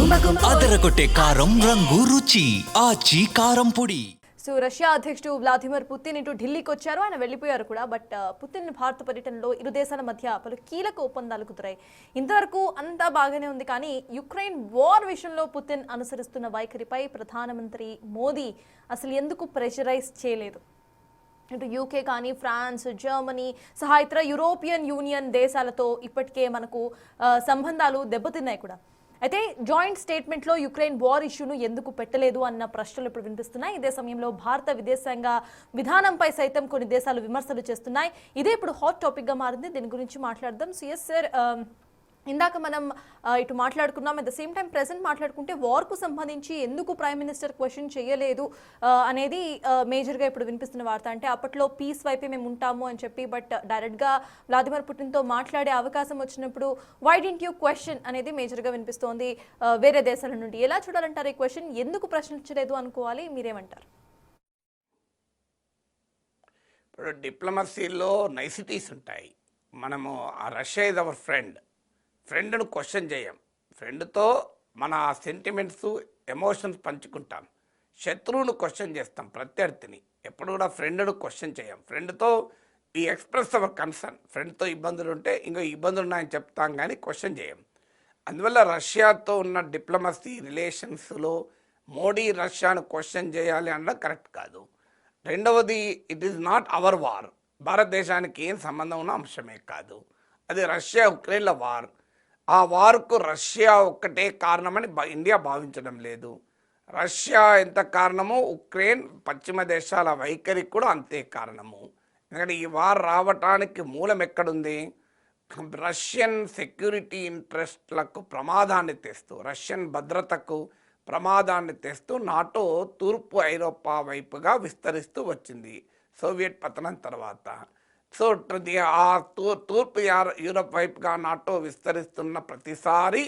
అదరగొట్టే కారం రంగు రుచి ఆచి కారం పొడి. సో రష్యా అధ్యక్షుడు వ్లాదిమిర్ పుతిన్ ఇటు ఢిల్లీకి వచ్చారు, ఆయన వెళ్ళిపోయారు కూడా. బట్ పుతిన్ భారత పర్యటనలో ఇరు దేశాల మధ్య పలు కీలక ఒప్పందాలు కుదిరాయి. ఇంతవరకు అంతా బాగానే ఉంది, కానీ యుక్రెయిన్ వార్ విషయంలో పుతిన్ అనుసరిస్తున్న వైఖరిపై ప్రధానమంత్రి మోదీ అసలు ఎందుకు ప్రెషరైజ్ చేయలేదు? ఇటు యూకే కానీ, ఫ్రాన్స్, జర్మనీ సహా ఇతర యూరోపియన్ యూనియన్ దేశాలతో ఇప్పటికే మనకు సంబంధాలు దెబ్బతిన్నాయి కూడా. అయితే జాయింట్ స్టేట్మెంట్లో యుక్రెయిన్ వార్ ఇష్యూను ఎందుకు పెట్టలేదు అన్న ప్రశ్నలు ఇప్పుడు వినిపిస్తున్నాయి. ఇదే సమయంలో భారత విదేశాంగ విధానంపై సైతం కొన్ని దేశాలు విమర్శలు చేస్తున్నాయి. ఇదే ఇప్పుడు హాట్ టాపిక్గా మారింది. దీని గురించి మాట్లాడదాం. సిఎస్ సార్, ఇందాక మనం ఇటు మాట్లాడుకున్నాం, at the same time present మాట్లాడుకుంటే వార్కు సంబంధించి ఎందుకు ప్రైమ్ మినిస్టర్ క్వశ్చన్ చేయలేదు అనేది మేజర్గా ఇప్పుడు వినిపిస్తున్న వార్త. అంటే అప్పట్లో పీస్ వైపే మేము ఉంటాము అని చెప్పి, బట్ డైరెక్ట్గా వ్లాదిమిర్ పుటిన్తో మాట్లాడే అవకాశం వచ్చినప్పుడు వై డింట్ యూ క్వశ్చన్ అనేది మేజర్గా వినిపిస్తోంది వేరే దేశాల నుండి. ఎలా చూడాలంటారు ఈ క్వశ్చన్? ఎందుకు ప్రశ్నించలేదు అనుకోవాలి, మీరేమంటారు? ఇప్పుడు డిప్లొమసీలో నైసిటీస్ ఉంటాయి. మనము ఆ రష్యా ఇస్ అవర్ ఫ్రెండ్ను క్వశ్చన్ చేయం. ఫ్రెండ్తో మన సెంటిమెంట్స్, ఎమోషన్స్ పంచుకుంటాం. శత్రువును క్వశ్చన్ చేస్తాం, ప్రత్యర్థిని. ఎప్పుడు కూడా ఫ్రెండ్ను క్వశ్చన్ చేయం. ఫ్రెండ్తో ఈ ఎక్స్ప్రెస్ అవర్ కన్సర్న్. ఫ్రెండ్తో ఇబ్బందులు ఉంటే ఇంకో ఇబ్బందులు ఉన్నాయని చెప్తాం, కానీ క్వశ్చన్ చేయం. అందువల్ల రష్యాతో ఉన్న డిప్లొమసీ రిలేషన్స్లో మోడీ రష్యాను క్వశ్చన్ చేయాలి అన్నది కరెక్ట్ కాదు. రెండవది, it is not our war. భారతదేశానికి ఏం సంబంధం ఉన్న అంశమే కాదు. అది రష్యా ఉక్రెయిన్ల వార్. ఆ వార్కు రష్యా ఒక్కటే కారణమని ఇండియా భావించడం లేదు. రష్యా ఎంత కారణమో ఉక్రెయిన్ పశ్చిమ దేశాల వైఖరికి కూడా అంతే కారణము. ఎందుకంటే ఈ వార్ రావటానికి మూలం ఎక్కడుంది? రష్యన్ సెక్యూరిటీ ఇంట్రెస్ట్లకు ప్రమాదాన్ని తెస్తూ, రష్యన్ భద్రతకు ప్రమాదాన్ని తెస్తూ నాటో తూర్పు ఐరోపా వైపుగా విస్తరిస్తూ వచ్చింది సోవియట్ పతనం తర్వాత. సో ఆ తూర్పు యూరప్ వైపుగా నాటో విస్తరిస్తున్న ప్రతిసారి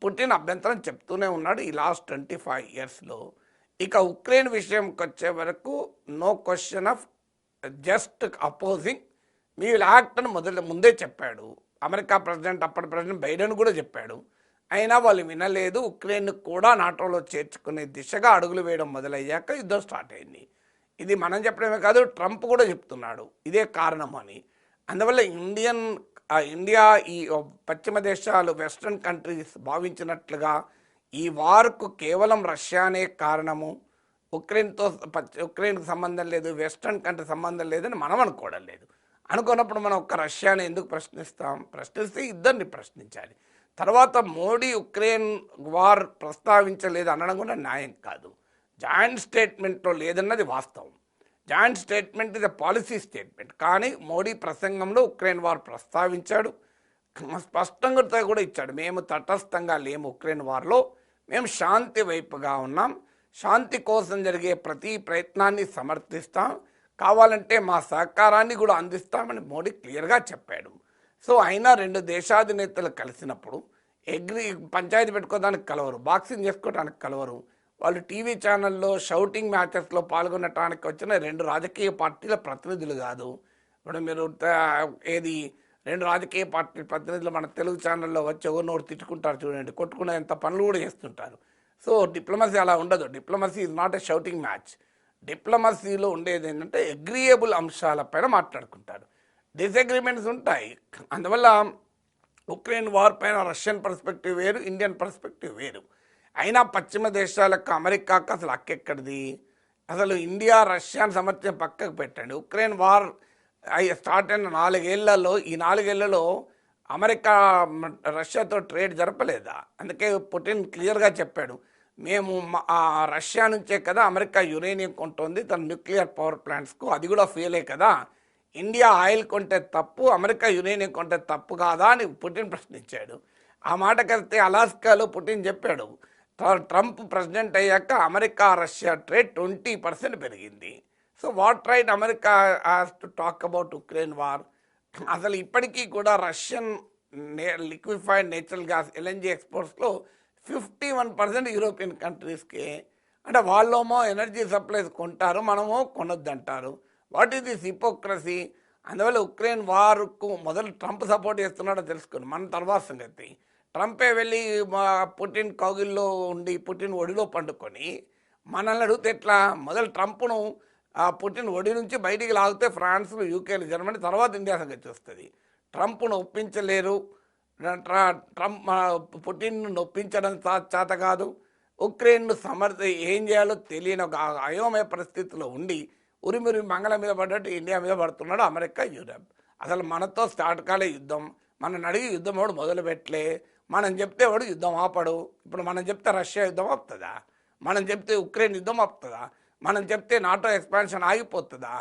పుటిన్ అభ్యంతరం చెప్తూనే ఉన్నాడు ఈ లాస్ట్ 25 ఇయర్స్లో. ఇక ఉక్రెయిన్ విషయంకి వచ్చే వరకు no question of just opposing, మీ యాక్ట్ అని ముందే చెప్పాడు అమెరికా ప్రెసిడెంట్. అప్పటి ప్రెసిడెంట్ బైడెన్ కూడా చెప్పాడు. అయినా వాళ్ళు వినలేదు. ఉక్రెయిన్ కూడా నాటోలో చేర్చుకునే దిశగా అడుగులు వేయడం మొదలయ్యాక యుద్ధం స్టార్ట్ అయింది. ఇది మనం చెప్పడమే కాదు, ట్రంప్ కూడా చెప్తున్నాడు ఇదే కారణం అని. అందువల్ల ఇండియా ఈ పశ్చిమ దేశాలు, వెస్ట్రన్ కంట్రీస్ భావించినట్లుగా ఈ వార్కు కేవలం రష్యానే కారణము, ఉక్రెయిన్కు సంబంధం లేదు, వెస్ట్రన్ కంట్రీ సంబంధం లేదని మనం అనుకోవడం లేదు. అనుకున్నప్పుడు మనం ఒక్క రష్యాని ఎందుకు ప్రశ్నిస్తాం? ప్రశ్నిస్తే ఇద్దరిని ప్రశ్నించాలి. తర్వాత మోడీ ఉక్రెయిన్ వార్ ప్రస్తావించలేదు అనడం కూడా న్యాయం కాదు. జాయింట్ స్టేట్మెంట్లో లేదన్నది వాస్తవం. జాయింట్ స్టేట్మెంట్ ఇది పాలసీ స్టేట్మెంట్. కానీ మోడీ ప్రసంగంలో ఉక్రెయిన్ వార్ ప్రస్తావించాడు, స్పష్టంగా కూడా ఇచ్చాడు. మేము తటస్థంగా లేము ఉక్రెయిన్ వార్లో, మేము శాంతి వైపుగా ఉన్నాం, శాంతి కోసం జరిగే ప్రతి ప్రయత్నాన్ని సమర్థిస్తాం, కావాలంటే మా సహకారాన్ని కూడా అందిస్తామని మోడీ క్లియర్గా చెప్పాడు. సో అయినా రెండు దేశాధినేతలు కలిసినప్పుడు పంచాయతీ పెట్టుకోవడానికి కలవరు, బాక్సింగ్ చేసుకోవడానికి కలవరు. వాళ్ళు టీవీ ఛానల్లో షౌటింగ్ మ్యాచెస్లో పాల్గొనటానికి వచ్చిన రెండు రాజకీయ పార్టీల ప్రతినిధులు కాదు. ఇప్పుడు మీరు రెండు రాజకీయ పార్టీ ప్రతినిధులు మన తెలుగు ఛానల్లో వచ్చి ఎవరినోడు తిట్టుకుంటారు చూడండి, కొట్టుకునేంత పనులు కూడా చేస్తుంటారు. సో డిప్లొమసీ అలా ఉండదు. Diplomacy is not a shouting match. డిప్లొమసీలో ఉండేది ఏంటంటే అగ్రియబుల్ అంశాలపైన మాట్లాడుకుంటారు. డిసగ్రిమెంట్స్ ఉంటాయి. అందువల్ల ఉక్రెయిన్ వార్ పైన రష్యన్ పర్స్పెక్టివ్ వేరు, ఇండియన్ పర్స్పెక్టివ్ వేరు. అయినా పశ్చిమ దేశాలకు, అమెరికాకు అసలు హక్కెక్కడిది? అసలు ఇండియా రష్యాను సమర్థ్యం పక్కకు పెట్టండి. ఉక్రెయిన్ వార్ స్టార్ట్ అయిన 4 ఏళ్లలో, ఈ 4 ఏళ్లలో అమెరికా రష్యాతో ట్రేడ్ జరపలేదా? అందుకే పుటిన్ క్లియర్గా చెప్పాడు, మేము రష్యా నుంచే కదా అమెరికా యురేనియం కొంటుంది తన న్యూక్లియర్ పవర్ ప్లాంట్స్కు, అది కూడా ఫెయిలే కదా. ఇండియా ఆయిల్ కొంటే తప్పు, అమెరికా యురేనియం కొంటే తప్పు కాదా అని పుటిన్ ప్రశ్నించాడు. ఆ మాట కలిస్తే అలాస్కాలో పుటిన్ చెప్పాడు, ట్రంప్ ప్రెసిడెంట్ అయ్యాక అమెరికా రష్యా ట్రేడ్ 20% పెరిగింది. So what right America has to talk about Ukraine war? అసలు ఇప్పటికీ కూడా Russian liquefied natural gas LNG ఎక్స్పోర్ట్స్లో 51% యూరోపియన్ కంట్రీస్కి. అంటే వాళ్ళేమో ఎనర్జీ సప్లైస్ కొంటారు, మనమో కొనొద్దంటారు. What is this hypocrisy? అందువల్ల ఉక్రెయిన్ వార్కు మొదలు ట్రంప్ సపోర్ట్ చేస్తున్నాడో తెలుసుకుని మన తర్వాత సంగతి. ట్రంపే వెళ్ళి మా పుటిన్ కౌగిల్లో ఉండి పుటిన్ ఒడిలో పండుకొని మనల్ని అడిగితే ఎట్లా? మొదలు ట్రంప్ను పుటిన్ ఒడి నుంచి బయటికి లాగితే ఫ్రాన్స్లు, యూకేలు, జర్మనీ, తర్వాత ఇండియా సంగతి వస్తుంది. ట్రంప్ను ఒప్పించలేరు. ట్రంప్ పుటిన్ను నొప్పించడం చేత కాదు. ఉక్రెయిన్ను ఏం చేయాలో తెలియని ఒక అయోమయ పరిస్థితిలో ఉండి ఉరిమిరి మంగళ మీద పడ్డట్టు ఇండియా మీద పడుతున్నాడు అమెరికా, యూరప్. అసలు మనతో స్టార్ట్ కాలే యుద్ధం. మనం అడిగి యుద్ధం వాడు మొదలు పెట్టలే. మనం చెప్తే వాడు యుద్ధం ఆపడు. ఇప్పుడు మనం చెప్తే రష్యా యుద్ధం ఆపుతుందా? మనం చెప్తే ఉక్రెయిన్ యుద్ధం ఆపుతుందా? మనం చెప్తే నాటో ఎక్స్పాన్షన్ ఆగిపోతుందా?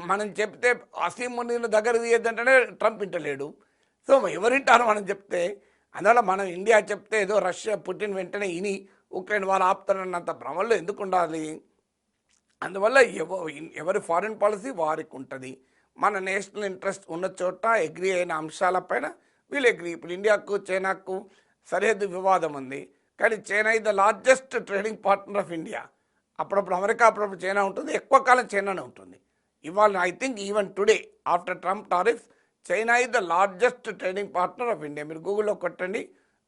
మనం చెప్తే అసీమునీని దగ్గర తీయద్దంటేనే ట్రంప్ ఇంటలేడు. సో ఎవరింటారు మనం చెప్తే? అందువల్ల మనం ఇండియా చెప్తే ఏదో రష్యా పుటిన్ వెంటనే ఇని ఉక్రెయిన్ వాళ్ళు ఆపుతారన్నంత భ్రమల్లో ఎందుకు ఉండాలి? అందువల్ల ఎవరి ఫారిన్ పాలసీ వారికి ఉంటుంది. మన నేషనల్ ఇంట్రెస్ట్ ఉన్న చోట అగ్రి అయిన అంశాలపైన వీళ్ళు అగ్రి. ఇప్పుడు ఇండియాకు చైనాకు సరిహద్దు వివాదం ఉంది, కానీ China is the largest trading partner of India. అప్పుడప్పుడు అమెరికా, అప్పుడప్పుడు చైనా ఉంటుంది, ఎక్కువ కాలం చైనానే ఉంటుంది. ఇవాళ I think even today after Trump tariffs China is the largest trading partner of India. మీరు గూగుల్లో కొట్టండి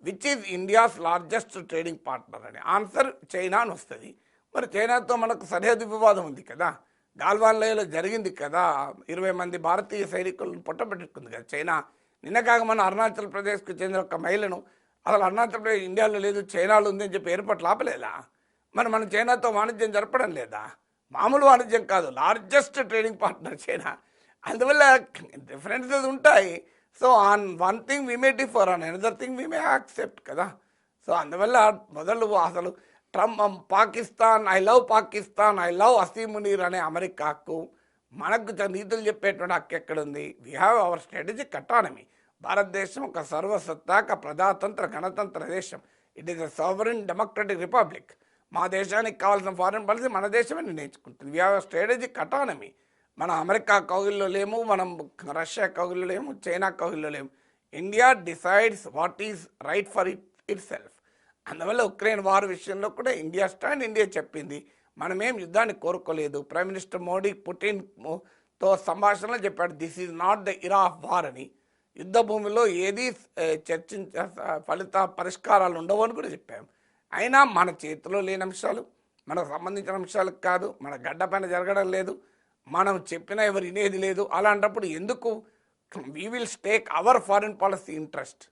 which is India's largest trading partner అని, ఆన్సర్ చైనా అని వస్తుంది. మరి చైనాతో మనకు సరిహద్దు వివాదం ఉంది కదా, గాల్వాన్లో జరిగింది కదా, 20 మంది భారతీయ సైనికులను పొట్టబెట్టుకుంది కదా చైనా. నిన్న కాక మన అరుణాచల్ ప్రదేశ్కు చెందిన ఒక మహిళను అసలు అరుణాచల్ ప్రదేశ్ ఇండియాలో లేదు చైనాలో ఉంది అని చెప్పి ఏర్పాట్లు ఆపలేదా? మరి మనం చైనాతో వాణిజ్యం జరపడం లేదా? మామూలు వాణిజ్యం కాదు, లార్జెస్ట్ ట్రేడింగ్ పార్ట్నర్ చైనా. అందువల్ల డిఫరెన్సెస్ ఉంటాయి. So on one thing we may differ, on another thing we may accept కదా. సో అందువల్ల మొదలు అసలు Trump Pakistan, I love Pakistan, I love Asim Munir అనే అమెరికాకు మనకు నీతులు చెప్పేటువంటి హక్కు ఎక్కడుంది? We have our strategic autonomy. భారతదేశం ఒక సర్వసత్తాక ప్రజాతంత్ర గణతంత్ర దేశం. It is a sovereign democratic republic. మా దేశానికి కావాల్సిన ఫారెన్ పాలసీ మన దేశమే నిర్ణయించుకుంటుంది. We have strategic autonomy. మనం అమెరికా కౌగిల్లో లేము, మనం రష్యా కౌగిల్లో లేము, చైనా కౌగిల్లో లేము. India decides what is right for it self. అందువల్ల ఉక్రెయిన్ వార్ విషయంలో కూడా ఇండియా స్టాండ్ ఇండియా చెప్పింది. మనమేం యుద్ధాన్ని కోరుకోలేదు. ప్రైమ్ మినిస్టర్ మోడీ పుటిన్తో సంభాషణలో చెప్పాడు, this is not the Ira of war అని. యుద్ధ భూమిలో ఏది పరిష్కారాలు ఉండవు అని కూడా చెప్పాము. అయినా మన చేతిలో లేని అంశాలు, మనకు సంబంధించిన అంశాలకు కాదు, మన గడ్డ పైన జరగడం లేదు, మనం చెప్పినా ఎవరు వినేది లేదు. అలాంటప్పుడు ఎందుకు we will take our foreign policy interest